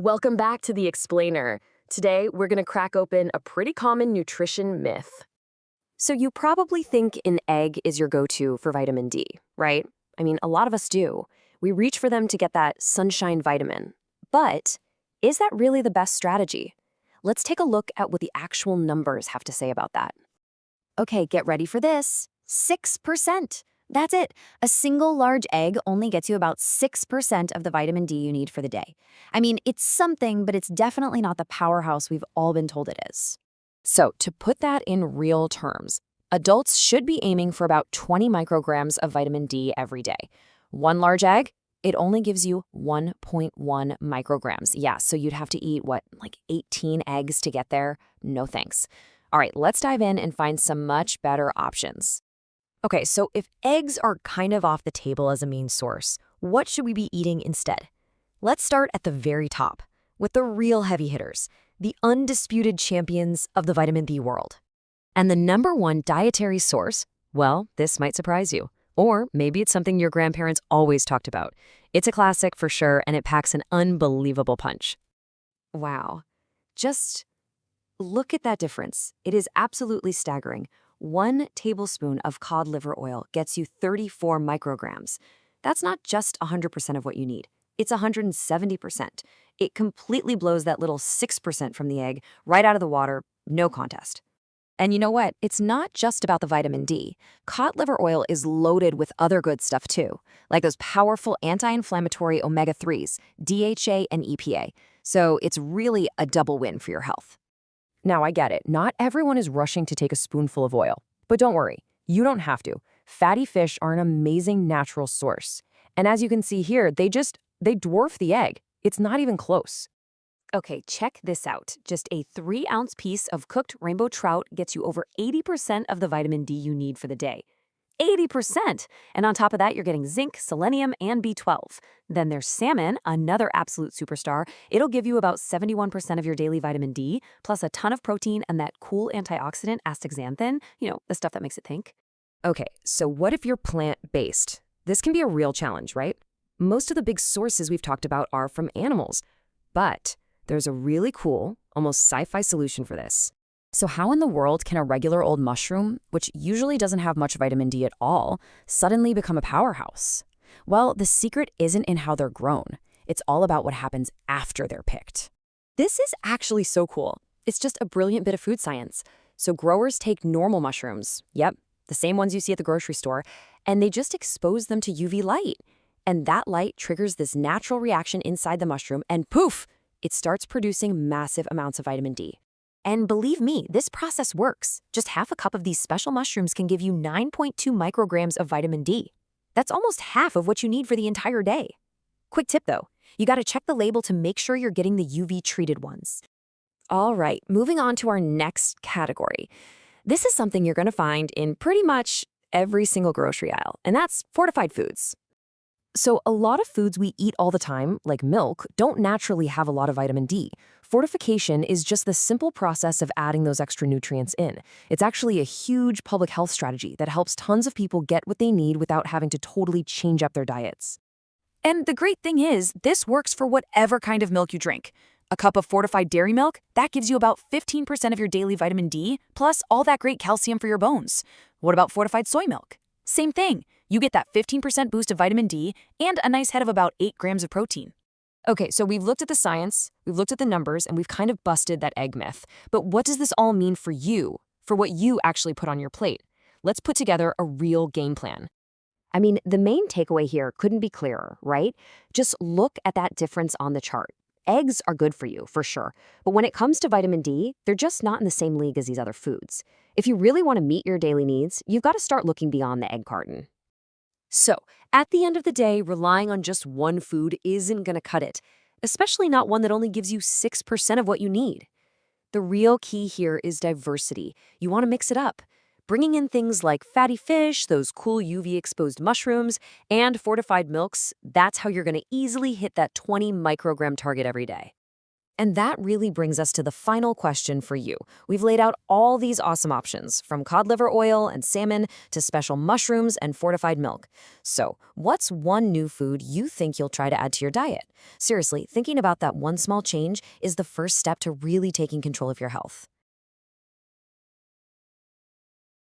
Welcome back to The Explainer. Today, we're going to crack open a pretty common nutrition myth. So you probably think an egg is your go-to for vitamin D, right? I mean, a lot of us do. We reach for them to get that sunshine vitamin. But is that really the best strategy? Let's take a look at what the actual numbers have to say about that. Okay, get ready for this. 6%. That's it. A single large egg only gets you about 6% of the vitamin D you need for the day. I mean, it's something, but it's definitely not the powerhouse we've all been told it is. So to put that in real terms, adults should be aiming for about 20 micrograms of vitamin D every day. One large egg, it only gives you 1.1 micrograms. Yeah, so you'd have to eat, like 18 eggs to get there? No thanks. All right, let's dive in and find some much better options. Okay, so if eggs are kind of off the table as a main source, what should we be eating instead? Let's start at the very top, with the real heavy hitters, the undisputed champions of the vitamin D world. And the number one dietary source, well, this might surprise you. Or maybe it's something your grandparents always talked about. It's a classic for sure, and it packs an unbelievable punch. Wow. Just look at that difference. It is absolutely staggering. 1 tablespoon of cod liver oil gets you 34 micrograms. That's not just 100% of what you need. It's 170%. It completely blows that little 6% from the egg right out of the water, no contest. And you know what? It's not just about the vitamin D. Cod liver oil is loaded with other good stuff too, like those powerful anti-inflammatory omega-3s, DHA and EPA. So it's really a double win for your health. Now, I get it. Not everyone is rushing to take a spoonful of oil. But don't worry, you don't have to. Fatty fish are an amazing natural source. And as you can see here, they dwarf the egg. It's not even close. Okay, check this out. Just a 3-ounce piece of cooked rainbow trout gets you over 80% of the vitamin D you need for the day. 80%! And on top of that, you're getting zinc, selenium, and B12. Then there's salmon, another absolute superstar. It'll give you about 71% of your daily vitamin D, plus a ton of protein and that cool antioxidant astaxanthin, the stuff that makes it think. Okay, so what if you're plant-based? This can be a real challenge, right? Most of the big sources we've talked about are from animals. But there's a really cool, almost sci-fi solution for this. So how in the world can a regular old mushroom, which usually doesn't have much vitamin D at all, suddenly become a powerhouse? Well, the secret isn't in how they're grown. It's all about what happens after they're picked. This is actually so cool. It's just a brilliant bit of food science. So growers take normal mushrooms, yep, the same ones you see at the grocery store, and they just expose them to UV light. And that light triggers this natural reaction inside the mushroom, and poof, it starts producing massive amounts of vitamin D. And believe me, this process works. Just half a cup of these special mushrooms can give you 9.2 micrograms of vitamin D. That's almost half of what you need for the entire day. Quick tip though, you gotta check the label to make sure you're getting the UV-treated ones. All right, moving on to our next category. This is something you're gonna find in pretty much every single grocery aisle, and that's fortified foods. So a lot of foods we eat all the time, like milk, don't naturally have a lot of vitamin D. Fortification is just the simple process of adding those extra nutrients in. It's actually a huge public health strategy that helps tons of people get what they need without having to totally change up their diets. And the great thing is, this works for whatever kind of milk you drink. A cup of fortified dairy milk, that gives you about 15% of your daily vitamin D, plus all that great calcium for your bones. What about fortified soy milk? Same thing. You get that 15% boost of vitamin D and a nice head of about 8 grams of protein. Okay, so we've looked at the science, we've looked at the numbers, and we've kind of busted that egg myth. But what does this all mean for you, for what you actually put on your plate? Let's put together a real game plan. I mean, the main takeaway here couldn't be clearer, right? Just look at that difference on the chart. Eggs are good for you, for sure. But when it comes to vitamin D, they're just not in the same league as these other foods. If you really want to meet your daily needs, you've got to start looking beyond the egg carton. So, at the end of the day, relying on just one food isn't going to cut it, especially not one that only gives you 6% of what you need. The real key here is diversity. You want to mix it up. Bringing in things like fatty fish, those cool UV-exposed mushrooms, and fortified milks, that's how you're going to easily hit that 20 microgram target every day. And that really brings us to the final question for you. We've laid out all these awesome options, from cod liver oil and salmon to special mushrooms and fortified milk. So, what's one new food you think you'll try to add to your diet? Seriously, thinking about that one small change is the first step to really taking control of your health.